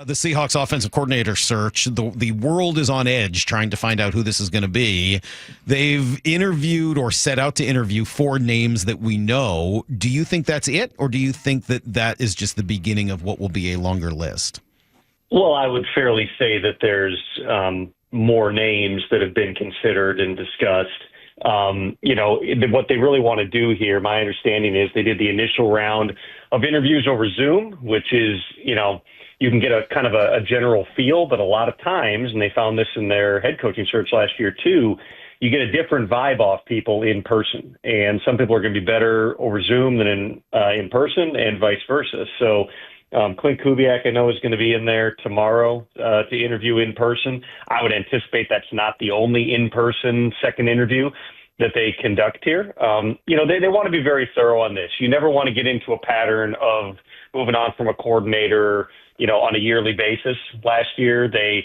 The Seahawks offensive coordinator search, the world is on edge trying to find out who this is going to be. They've interviewed or set out to interview 4 names that we know. Do you think that's it, or do you think that that is just the beginning of what will be a longer list? Well, I would fairly say that there's more names that have been considered and discussed. What they really want to do here, my understanding is they did the initial round of interviews over Zoom, which is, you can get a kind of a general feel, but a lot of times, and they found this in their head coaching search last year too, you get a different vibe off people in person. And some people are going to be better over Zoom than in person, and vice versa. So Clint Kubiak, I know, is going to be in there tomorrow to interview in person. I would anticipate that's not the only in-person second interview that they conduct here. They want to be very thorough on this. You never want to get into a pattern of moving on from a coordinator, on a yearly basis. Last year, they,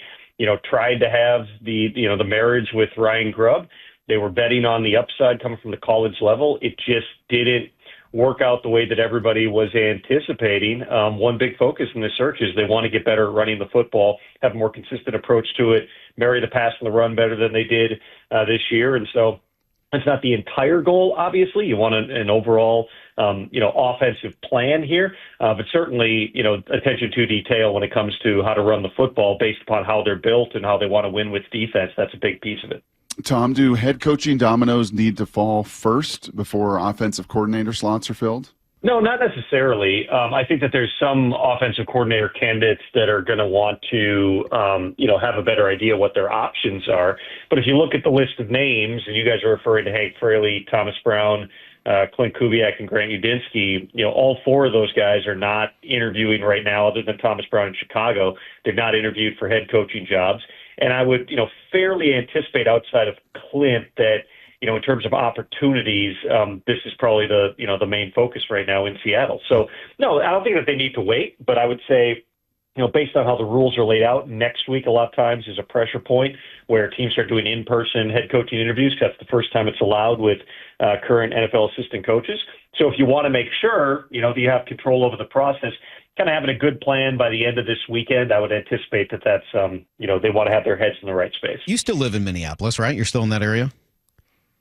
tried to have the marriage with Ryan Grubb. They were betting on the upside coming from the college level. It just didn't work out the way that everybody was anticipating. One big focus in this search is they want to get better at running the football, have a more consistent approach to it, marry the pass and the run better than they did this year. And so it's not the entire goal, obviously. You want an overall, offensive plan here, but certainly, attention to detail when it comes to how to run the football based upon how they're built and how they want to win with defense. That's a big piece of it. Tom, do head coaching dominoes need to fall first before offensive coordinator slots are filled? No, not necessarily. I think that there's some offensive coordinator candidates that are going to want to, have a better idea what their options are. But if you look at the list of names, and you guys are referring to Hank Fraley, Thomas Brown, Clint Kubiak, and Grant Udinski, all 4 of those guys are not interviewing right now, other than Thomas Brown in Chicago. They've not interviewed for head coaching jobs. And I would, fairly anticipate outside of Clint that, in terms of opportunities, this is probably the main focus right now in Seattle. So, no, I don't think that they need to wait, but I would say, based on how the rules are laid out, next week a lot of times is a pressure point where teams start doing in-person head coaching interviews. That's the first time it's allowed with current NFL assistant coaches. So if you want to make sure, that you have control over the process, kind of having a good plan by the end of this weekend, I would anticipate that that's, they want to have their heads in the right space. You still live in Minneapolis, right? You're still in that area?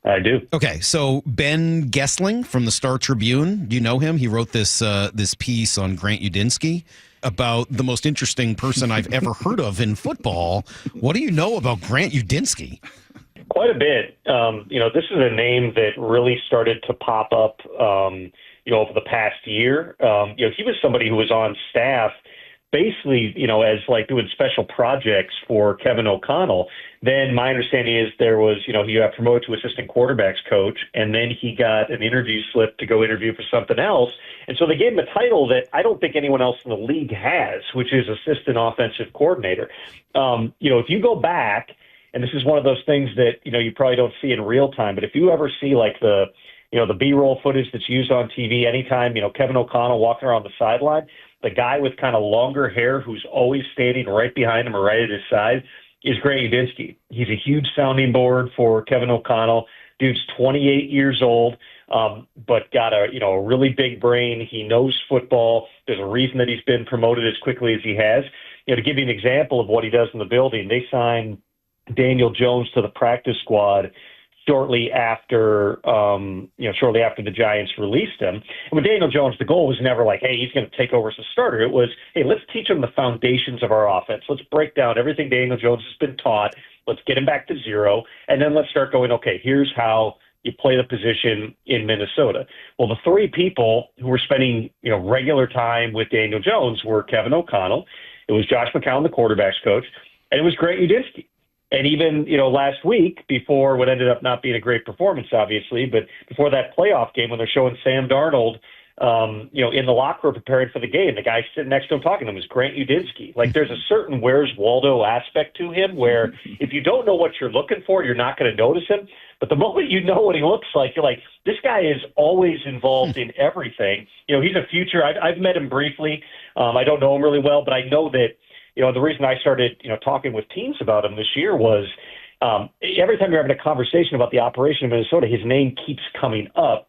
I do. Okay, so Ben Gessling from the Star Tribune, do you know him? He wrote this piece on Grant Udinski about the most interesting person I've ever heard of in football. What do you know about Grant Udinski? Quite a bit. This is a name that really started to pop up, over the past year. He was somebody who was on staff basically, as like doing special projects for Kevin O'Connell. Then my understanding is there was, he got promoted to assistant quarterbacks coach, and then he got an interview slip to go interview for something else. And so they gave him a title that I don't think anyone else in the league has, which is assistant offensive coordinator. If you go back, and this is one of those things that, you probably don't see in real time, but if you ever see like the B-roll footage that's used on TV, anytime, Kevin O'Connell walking around the sideline, the guy with kind of longer hair who's always standing right behind him or right at his side is Grant Udinski. He's a huge sounding board for Kevin O'Connell. Dude's 28 years old, but got a really big brain. He knows football. There's a reason that he's been promoted as quickly as he has. To give you an example of what he does in the building, they signed Daniel Jones to the practice squad shortly after the Giants released him. And with Daniel Jones, the goal was never like, hey, he's going to take over as a starter. It was, hey, let's teach him the foundations of our offense. Let's break down everything Daniel Jones has been taught. Let's get him back to zero. And then let's start going, okay, here's how you play the position in Minnesota. Well, the 3 people who were spending, regular time with Daniel Jones were Kevin O'Connell. It was Josh McCown, the quarterback's coach, and it was Grant Udinski. And even, last week, before what ended up not being a great performance, obviously, but before that playoff game when they're showing Sam Darnold, in the locker room preparing for the game, the guy sitting next to him talking to him was Grant Udinski. Like, there's a certain Where's Waldo aspect to him where if you don't know what you're looking for, you're not going to notice him. But the moment you know what he looks like, you're like, this guy is always involved in everything. He's a future. I've met him briefly. I don't know him really well, but I know that, the reason I started, talking with teams about him this year was every time you're having a conversation about the operation in Minnesota, his name keeps coming up.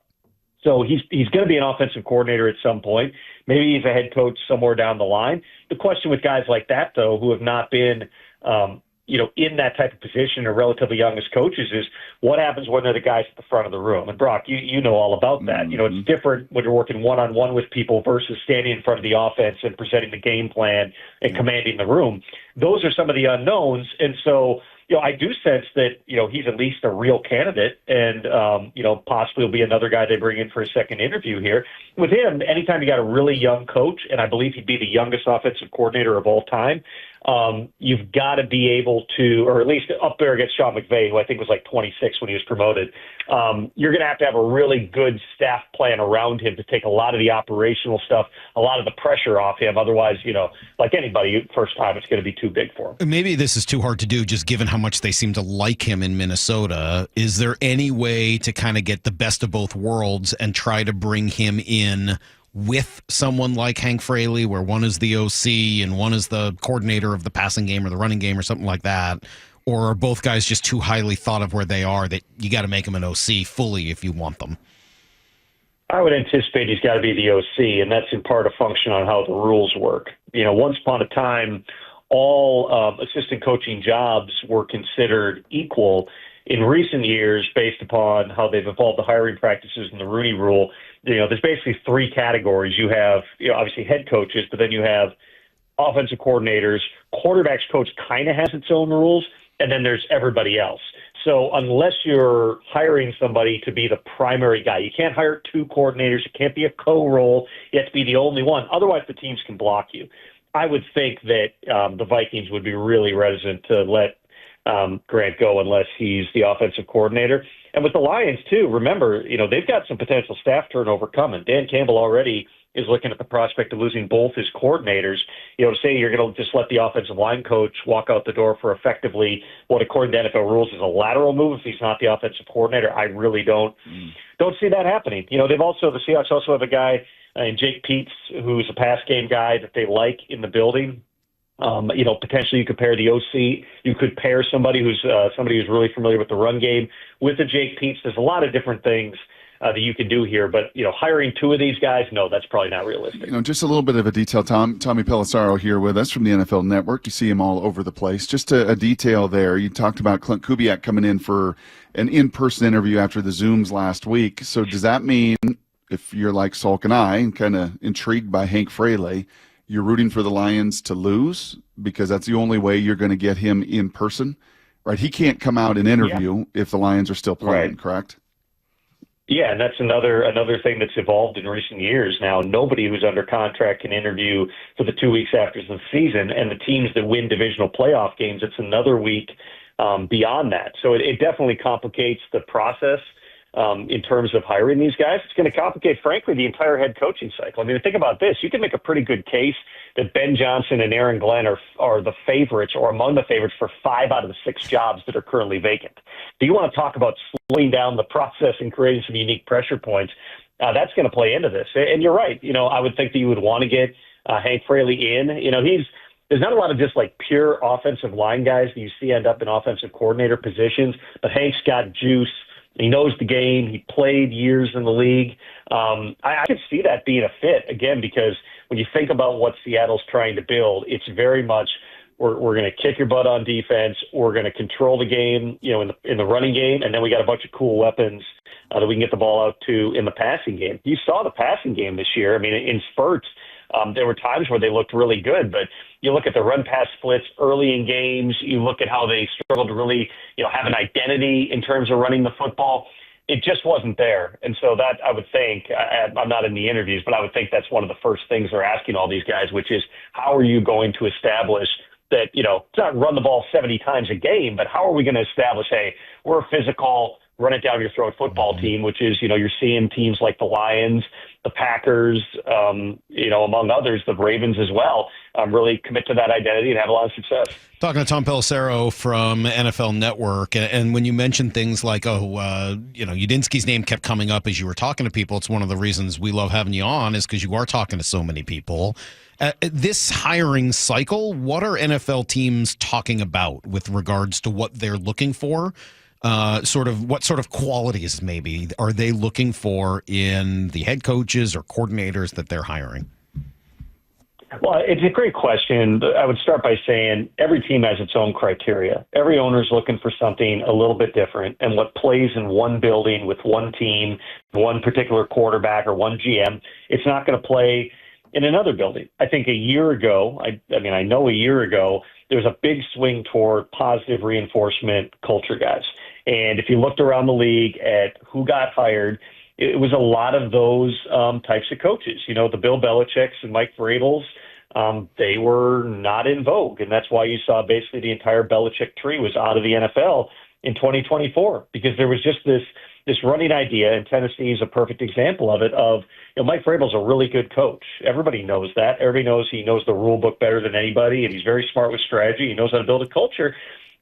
So he's going to be an offensive coordinator at some point. Maybe he's a head coach somewhere down the line. The question with guys like that, though, who have not been, in that type of position or relatively young as coaches, is what happens when they're the guys at the front of the room. And Brock, you know all about that. Mm-hmm. It's different when you're working one-on-one with people versus standing in front of the offense and presenting the game plan and commanding the room. Those are some of the unknowns. And so, I do sense that, he's at least a real candidate and, possibly will be another guy they bring in for a second interview here. With him, anytime you got a really young coach, and I believe he'd be the youngest offensive coordinator of all time, you've got to be able to, or at least up there against Sean McVay, who I think was like 26 when he was promoted, you're going to have a really good staff plan around him to take a lot of the operational stuff, a lot of the pressure off him. Otherwise, like anybody, first time, it's going to be too big for him. Maybe this is too hard to do, just given how much they seem to like him in Minnesota. Is there any way to kind of get the best of both worlds and try to bring him in with someone like Hank Fraley, where one is the OC and one is the coordinator of the passing game or the running game or something like that? Or are both guys just too highly thought of where they are that you got to make them an OC fully if you want them? I would anticipate he's got to be the OC, and that's in part a function on how the rules work. Once upon a time, all assistant coaching jobs were considered equal. In recent years, based upon how they've evolved the hiring practices and the Rooney Rule, there's basically three categories. You have, obviously head coaches, but then you have offensive coordinators. Quarterbacks coach kind of has its own rules, and then there's everybody else. So unless you're hiring somebody to be the primary guy, you can't hire two coordinators. It can't be a co-role. You have to be the only one. Otherwise, the teams can block you. I would think that the Vikings would be really reticent to let Grant go unless he's the offensive coordinator. And with the Lions, too, remember, they've got some potential staff turnover coming. Dan Campbell already is looking at the prospect of losing both his coordinators. To say you're going to just let the offensive line coach walk out the door for effectively what, according to NFL rules, is a lateral move if he's not the offensive coordinator, I really don't see that happening. The Seahawks also have a guy named Jake Peetz, who's a pass game guy that they like in the building. Potentially you could pair the OC. You could pair somebody who's really familiar with the run game with the Jake Peetz. There's a lot of different things that you can do here, but hiring two of these guys, no, that's probably not realistic. Just a little bit of a detail. Tommy Pelissero here with us from the NFL Network. You see him all over the place. Just a detail there. You talked about Clint Kubiak coming in for an in-person interview after the Zooms last week. So does that mean, if you're like Salk and I, and kind of intrigued by Hank Fraley, you're rooting for the Lions to lose because that's the only way you're going to get him in person, right? He can't come out and interview if the Lions are still playing, correct? Yeah, and that's another thing that's evolved in recent years. Now, nobody who's under contract can interview for the 2 weeks after the season, and the teams that win divisional playoff games, it's another week beyond that. So it definitely complicates the process. In terms of hiring these guys, it's going to complicate, frankly, the entire head coaching cycle. I mean, think about this. You can make a pretty good case that Ben Johnson and Aaron Glenn are the favorites or among the favorites for 5 out of the 6 jobs that are currently vacant. Do you want to talk about slowing down the process and creating some unique pressure points? That's going to play into this. And you're right. I would think that you would want to get Hank Fraley in. There's not a lot of just like pure offensive line guys that you see end up in offensive coordinator positions, but Hank's got juice. He knows the game. He played years in the league. I could see that being a fit, again, because when you think about what Seattle's trying to build, it's very much we're going to kick your butt on defense. We're going to control the game, in the running game, and then we got a bunch of cool weapons that we can get the ball out to in the passing game. You saw the passing game this year. I mean, in spurts, there were times where they looked really good, but you look at the run-pass splits early in games. You look at how they struggled to really, have an identity in terms of running the football. It just wasn't there. And so that, I would think, I'm not in the interviews, but I would think that's one of the first things they're asking all these guys, which is how are you going to establish that, it's not run the ball 70 times a game, but how are we going to establish, hey, we're a physical, run it down your throat football team, which is, you're seeing teams like the Lions, the Packers, among others, the Ravens as well, really commit to that identity and have a lot of success. Talking to Tom Pelissero from NFL Network, and when you mentioned things like, Udinski's name kept coming up as you were talking to people, it's one of the reasons we love having you on is because you are talking to so many people. This hiring cycle, what are NFL teams talking about with regards to what they're looking for? what sort of qualities maybe are they looking for in the head coaches or coordinators that they're hiring? Well, it's a great question. I would start by saying every team has its own criteria. Every owner's looking for something a little bit different, and what plays in one building with one team, one particular quarterback or one GM, it's not going to play in another building. I think a year ago, I know a year ago, there was a big swing toward positive reinforcement culture guys. And if you looked around the league at who got hired, it was a lot of those types of coaches. You know, the Bill Belichick's and Mike Vrabels, they were not in vogue. And that's why you saw basically the entire Belichick tree was out of the NFL in 2024, because there was just this running idea, and Tennessee is a perfect example of it, of, you know, Mike Vrabel's a really good coach. Everybody knows that. Everybody knows he knows the rule book better than anybody, and he's very smart with strategy. He knows how to build a culture.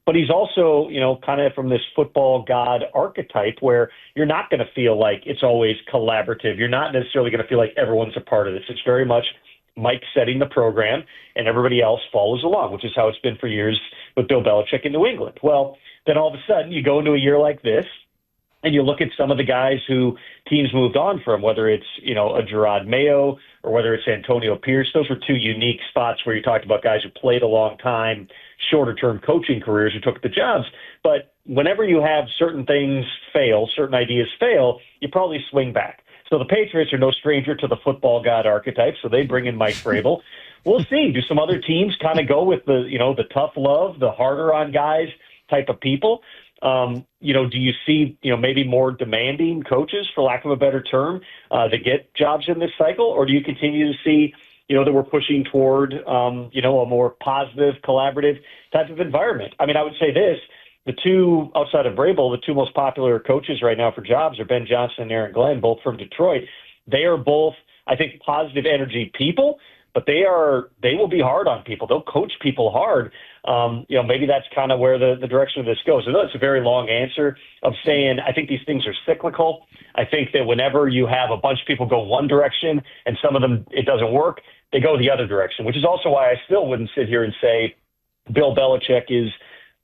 But he's also, you know, kind of from this football god archetype where you're not going to feel like it's always collaborative. You're not necessarily going to feel like everyone's a part of this. It's very much Mike setting the program and everybody else follows along, which is how it's been for years with Bill Belichick in New England. Well, then all of a sudden you go into a year like this and you look at some of the guys who teams moved on from, whether it's, you know, a Gerard Mayo or whether it's Antonio Pierce. Those were two unique spots where you talked about guys who played a long time, shorter-term coaching careers who took the jobs. But whenever you have certain things fail, certain ideas fail, you probably swing back. So the Patriots are no stranger to the football god archetype, so they bring in Mike Vrabel. We'll see. Do some other teams kind of go with the, you know, the tough love, the harder on guys type of people? You know, do you see, you know, maybe more demanding coaches, for lack of a better term, that get jobs in this cycle? Or do you continue to see, you know, that we're pushing toward, you know, a more positive, collaborative type of environment? I mean, I would say this. The two, outside of Vrabel, the two most popular coaches right now for jobs are Ben Johnson and Aaron Glenn, both from Detroit. They are both, I think, positive energy people, but they will be hard on people. They'll coach people hard. You know, maybe that's kind of where the direction of this goes. I know it's a very long answer of saying I think these things are cyclical. I think that whenever you have a bunch of people go one direction and some of them, it doesn't work, they go the other direction, which is also why I still wouldn't sit here and say Bill Belichick is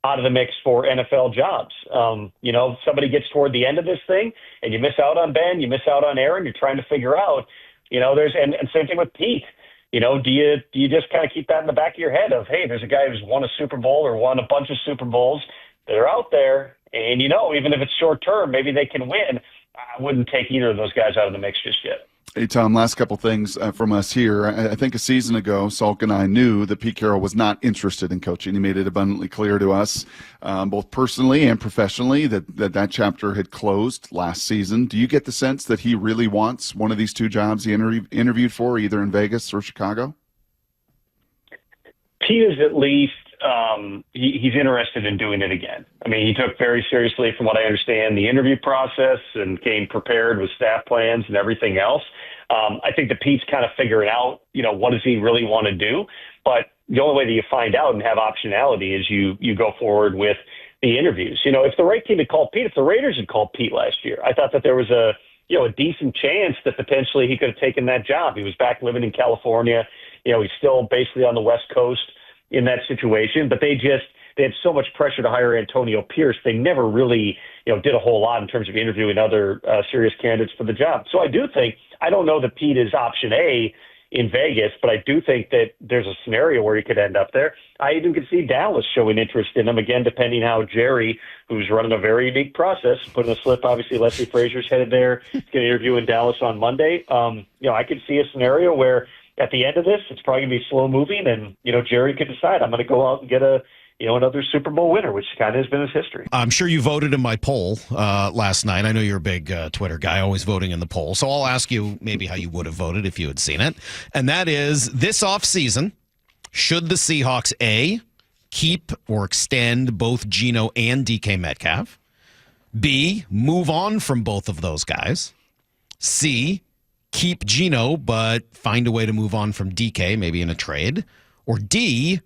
out of the mix for NFL jobs. You know, somebody gets toward the end of this thing and you miss out on Ben, you miss out on Aaron, you're trying to figure out, you know, and same thing with Pete. You know, do you just kind of keep that in the back of your head of, hey, there's a guy who's won a Super Bowl or won a bunch of Super Bowls that are out there, and, you know, even if it's short term, maybe they can win. I wouldn't take either of those guys out of the mix just yet. Hey, Tom, last couple things from us here. I think a season ago, Salk and I knew that Pete Carroll was not interested in coaching. He made it abundantly clear to us, both personally and professionally, that chapter had closed last season. Do you get the sense that he really wants one of these two jobs he interviewed for, either in Vegas or Chicago? Pete is at least he's interested in doing it again. I mean, he took very seriously, from what I understand, the interview process and came prepared with staff plans and everything else. I think that Pete's kind of figuring out, you know, what does he really want to do? But the only way that you find out and have optionality is you go forward with the interviews. You know, if the right team had called Pete, if the Raiders had called Pete last year, I thought that there was a decent chance that potentially he could have taken that job. He was back living in California. You know, he's still basically on the West Coast in that situation, but they had so much pressure to hire Antonio Pierce. They never really, you know, did a whole lot in terms of interviewing other serious candidates for the job. So I don't know that Pete is option A in Vegas, but I do think that there's a scenario where he could end up there. I even could see Dallas showing interest in him, again, depending how Jerry, who's running a very unique process, put in a slip. Obviously, Leslie Frazier's headed there. He's going to interview in Dallas on Monday. You know, I could see a scenario where at the end of this, it's probably going to be slow moving, and, you know, Jerry could decide, I'm going to go out and get another Super Bowl winner, which kind of has been his history. I'm sure you voted in my poll last night. I know you're a big Twitter guy, always voting in the poll. So I'll ask you maybe how you would have voted if you had seen it. And that is, this offseason, should the Seahawks, A, keep or extend both Geno and DK Metcalf? B, move on from both of those guys? C, keep Geno but find a way to move on from DK, maybe in a trade? Or D,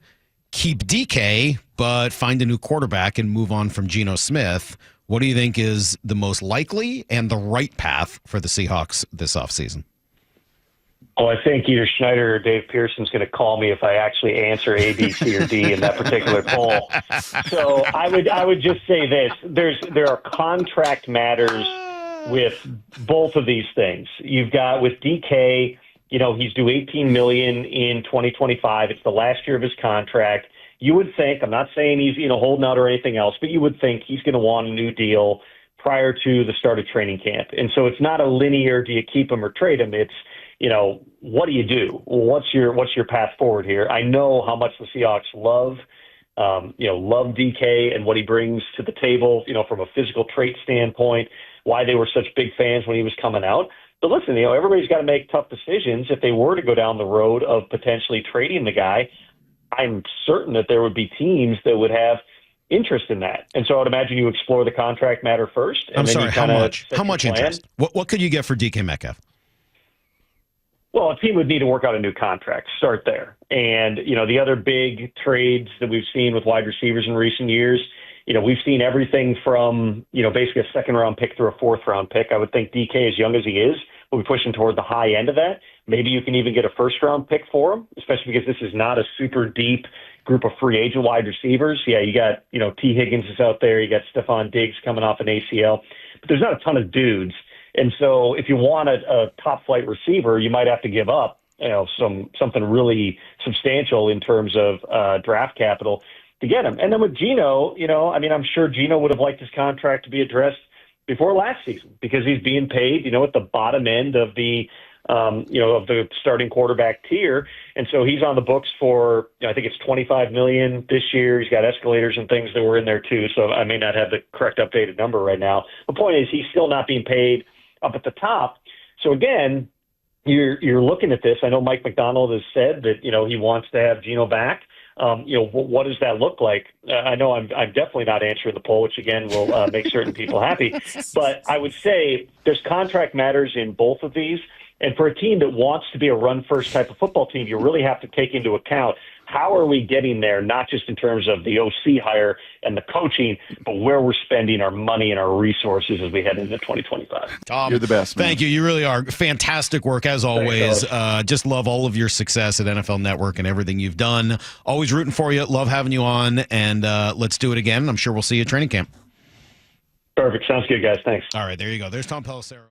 keep DK, but find a new quarterback and move on from Geno Smith? What do you think is the most likely and the right path for the Seahawks this offseason? Oh, I think either Schneider or Dave Pearson's going to call me if I actually answer A, B, C, or D in that particular poll. So I would just say this: there are contract matters with both of these things. You've got with DK, he's due $18 million in 2025. It's the last year of his contract. You would think, I'm not saying he's holding out or anything else, but you would think he's going to want a new deal prior to the start of training camp. And so it's not a linear, do you keep him or trade him? It's, what do you do? What's your path forward here? I know how much the Seahawks love DK and what he brings to the table, from a physical trait standpoint, why they were such big fans when he was coming out. But listen, everybody's got to make tough decisions. If they were to go down the road of potentially trading the guy, I'm certain that there would be teams that would have interest in that. And so I would imagine you explore the contract matter first. And I'm then sorry, how much? How much interest? What could you get for DK Metcalf? Well, a team would need to work out a new contract. Start there. And, the other big trades that we've seen with wide receivers in recent years, we've seen everything from, basically a second-round pick through a fourth-round pick. I would think DK, as young as he is, will be pushing toward the high end of that. Maybe you can even get a first-round pick for him, especially because this is not a super deep group of free agent wide receivers. Yeah, you got, T. Higgins is out there. You got Stephon Diggs coming off an ACL. But there's not a ton of dudes. And so if you want a top-flight receiver, you might have to give up, something really substantial in terms of draft capital to get him. And then with Geno, I'm sure Geno would have liked his contract to be addressed before last season because he's being paid, at the bottom end of the starting quarterback tier. And so he's on the books for, I think it's $25 million this year. He's got escalators and things that were in there too. So I may not have the correct updated number right now. The point is he's still not being paid up at the top. So again, you're looking at this. I know Mike McDonald has said that, he wants to have Geno back. What does that look like? I know I'm definitely not answering the poll, which again will make certain people happy. But I would say there's contract matters in both of these. And for a team that wants to be a run-first type of football team, you really have to take into account how are we getting there, not just in terms of the OC hire and the coaching, but where we're spending our money and our resources as we head into 2025. Tom, you're the best, man. Thank you. You really are. Fantastic work, as always. Just love all of your success at NFL Network and everything you've done. Always rooting for you. Love having you on, and let's do it again. I'm sure we'll see you at training camp. Perfect. Sounds good, guys. Thanks. All right, there you go. There's Tom Pelissero.